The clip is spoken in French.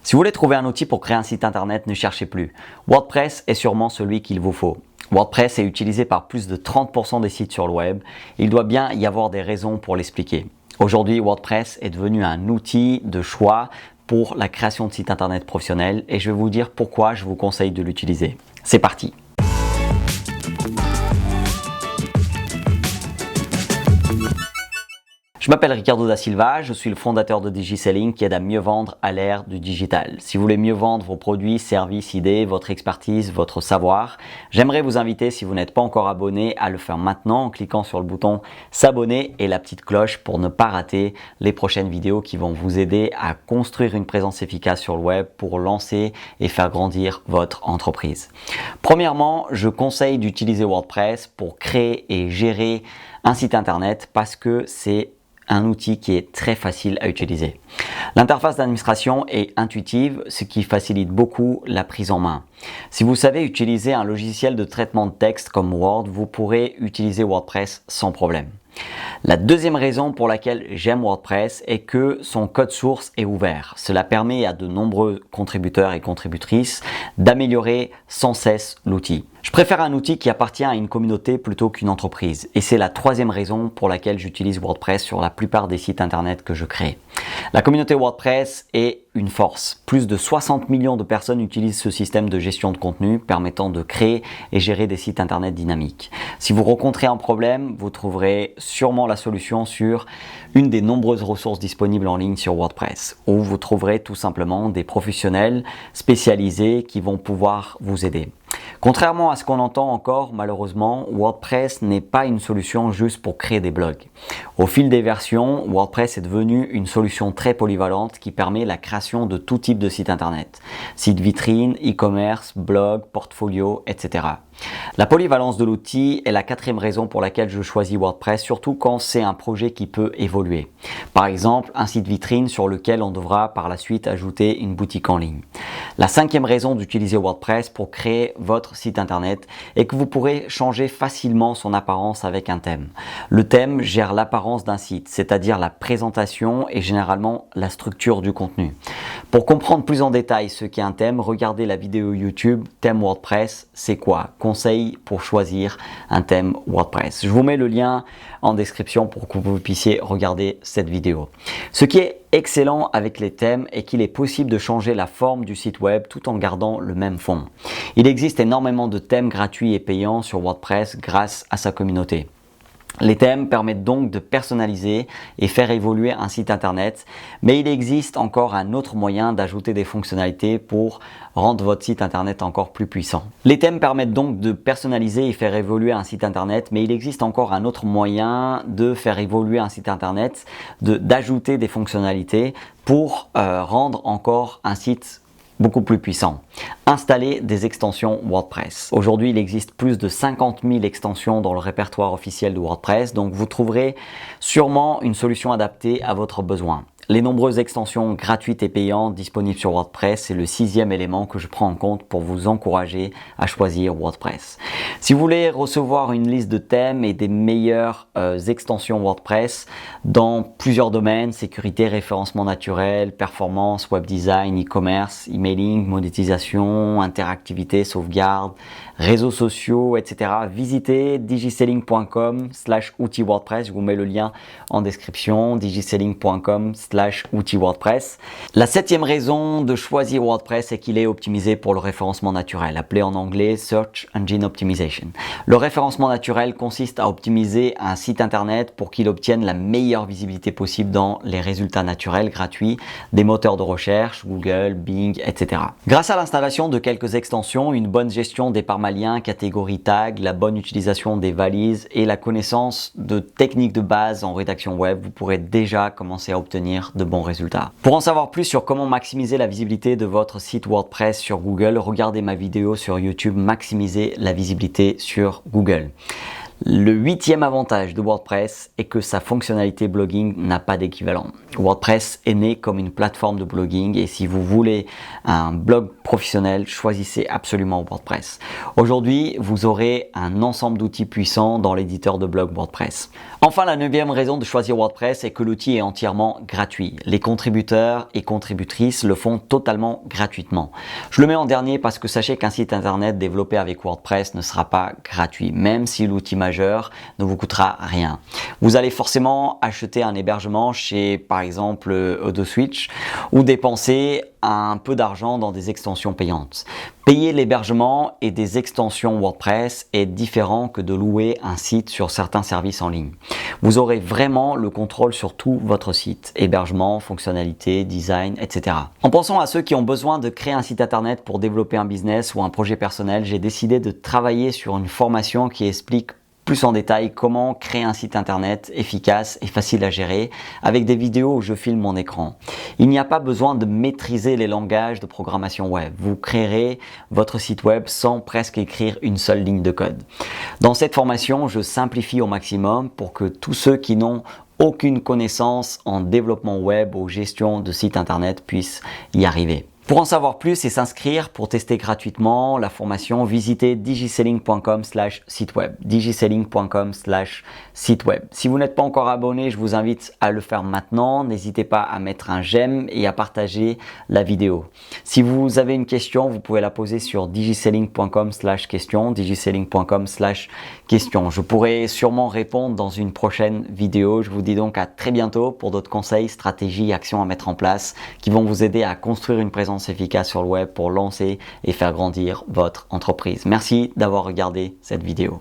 Si vous voulez trouver un outil pour créer un site internet, ne cherchez plus. WordPress est sûrement celui qu'il vous faut. WordPress est utilisé par plus de 30% des sites sur le web. Il doit bien y avoir des raisons pour l'expliquer. Aujourd'hui, WordPress est devenu un outil de choix pour la création de sites internet professionnels et je vais vous dire pourquoi je vous conseille de l'utiliser. C'est parti! Je m'appelle Ricardo da Silva, je suis le fondateur de DigiSelling qui aide à mieux vendre à l'ère du digital. Si vous voulez mieux vendre vos produits, services, idées, votre expertise, votre savoir, j'aimerais vous inviter, si vous n'êtes pas encore abonné, à le faire maintenant en cliquant sur le bouton s'abonner et la petite cloche pour ne pas rater les prochaines vidéos qui vont vous aider à construire une présence efficace sur le web pour lancer et faire grandir votre entreprise. Premièrement, je conseille d'utiliser WordPress pour créer et gérer un site internet parce que c'est un outil qui est très facile à utiliser. L'interface d'administration est intuitive, ce qui facilite beaucoup la prise en main. Si vous savez utiliser un logiciel de traitement de texte comme Word, vous pourrez utiliser WordPress sans problème. La deuxième raison pour laquelle j'aime WordPress est que son code source est ouvert. Cela permet à de nombreux contributeurs et contributrices d'améliorer sans cesse l'outil. Je préfère un outil qui appartient à une communauté plutôt qu'une entreprise. Et c'est la troisième raison pour laquelle j'utilise WordPress sur la plupart des sites internet que je crée. La communauté WordPress est une force. Plus de 60 millions de personnes utilisent ce système de gestion de contenu permettant de créer et gérer des sites internet dynamiques. Si vous rencontrez un problème, vous trouverez sûrement la solution sur une des nombreuses ressources disponibles en ligne sur WordPress, où vous trouverez tout simplement des professionnels spécialisés qui vont pouvoir vous aider. Contrairement à ce qu'on entend encore, malheureusement, WordPress n'est pas une solution juste pour créer des blogs. Au fil des versions, WordPress est devenu une solution très polyvalente qui permet la création de tout type de site internet. Sites vitrines, e-commerce, blog, portfolio, etc. La polyvalence de l'outil est la quatrième raison pour laquelle je choisis WordPress, surtout quand c'est un projet qui peut évoluer. Par exemple, un site vitrine sur lequel on devra par la suite ajouter une boutique en ligne. La cinquième raison d'utiliser WordPress pour créer votre site internet est que vous pourrez changer facilement son apparence avec un thème. Le thème gère l'apparence d'un site, c'est-à-dire la présentation et généralement la structure du contenu. Pour comprendre plus en détail ce qu'est un thème, regardez la vidéo YouTube Thème WordPress, c'est quoi? Conseils pour choisir un thème WordPress. Je vous mets le lien en description pour que vous puissiez regarder cette vidéo. Ce qui est excellent avec les thèmes est qu'il est possible de changer la forme du site web tout en gardant le même fond. Il existe énormément de thèmes gratuits et payants sur WordPress grâce à sa communauté. Les thèmes permettent donc de personnaliser et faire évoluer un site internet, mais il existe encore un autre moyen d'ajouter des fonctionnalités pour rendre votre site internet encore plus puissant. Les thèmes permettent donc de personnaliser et faire évoluer un site internet, mais il existe encore un autre moyen de faire évoluer un site internet, d'ajouter des fonctionnalités pour rendre encore un site beaucoup plus puissant. Installer des extensions WordPress. Aujourd'hui, il existe plus de 50 000 extensions dans le répertoire officiel de WordPress, donc vous trouverez sûrement une solution adaptée à votre besoin. Les nombreuses extensions gratuites et payantes disponibles sur WordPress, c'est le sixième élément que je prends en compte pour vous encourager à choisir WordPress. Si vous voulez recevoir une liste de thèmes et des meilleures extensions WordPress dans plusieurs domaines, sécurité, référencement naturel, performance, web design, e-commerce, emailing, monétisation, interactivité, sauvegarde, réseaux sociaux, etc. Visitez digiselling.com/outils WordPress. Je vous mets le lien en description, digiselling.com/outils WordPress. La septième raison de choisir WordPress est qu'il est optimisé pour le référencement naturel, appelé en anglais Search Engine Optimization. Le référencement naturel consiste à optimiser un site internet pour qu'il obtienne la meilleure visibilité possible dans les résultats naturels gratuits des moteurs de recherche, Google, Bing, etc. Grâce à l'installation de quelques extensions, une bonne gestion des params liens, catégories tag, la bonne utilisation des valises et la connaissance de techniques de base en rédaction web, vous pourrez déjà commencer à obtenir de bons résultats. Pour en savoir plus sur comment maximiser la visibilité de votre site WordPress sur Google, regardez ma vidéo sur YouTube Maximiser la visibilité sur Google. Le 8e avantage de WordPress est que sa fonctionnalité blogging n'a pas d'équivalent. WordPress est né comme une plateforme de blogging et si vous voulez un blog professionnel, choisissez absolument WordPress. Aujourd'hui, vous aurez un ensemble d'outils puissants dans l'éditeur de blog WordPress. Enfin, la 9e raison de choisir WordPress est que l'outil est entièrement gratuit. Les contributeurs et contributrices le font totalement gratuitement. Je le mets en dernier parce que sachez qu'un site internet développé avec WordPress ne sera pas gratuit, même si l'outil majeur ne vous coûtera rien. Vous allez forcément acheter un hébergement chez par exemple AutoSwitch ou dépenser un peu d'argent dans des extensions payantes. Payer l'hébergement et des extensions WordPress est différent que de louer un site sur certains services en ligne. Vous aurez vraiment le contrôle sur tout votre site, hébergement, fonctionnalités, design, etc. En pensant à ceux qui ont besoin de créer un site internet pour développer un business ou un projet personnel, j'ai décidé de travailler sur une formation qui explique plus en détail comment créer un site internet efficace et facile à gérer avec des vidéos où je filme mon écran. Il n'y a pas besoin de maîtriser les langages de programmation web. Vous créerez votre site web sans presque écrire une seule ligne de code. Dans cette formation, je simplifie au maximum pour que tous ceux qui n'ont aucune connaissance en développement web ou gestion de site internet puissent y arriver. Pour en savoir plus et s'inscrire pour tester gratuitement la formation, visitez digiselling.com/siteweb. digiselling.com/siteweb. Si vous n'êtes pas encore abonné, je vous invite à le faire maintenant. N'hésitez pas à mettre un j'aime et à partager la vidéo. Si vous avez une question, vous pouvez la poser sur digiselling.com/question. digiselling.com/question. Je pourrai sûrement répondre dans une prochaine vidéo. Je vous dis donc à très bientôt pour d'autres conseils, stratégies, actions à mettre en place qui vont vous aider à construire une présence efficace sur le web pour lancer et faire grandir votre entreprise. Merci d'avoir regardé cette vidéo.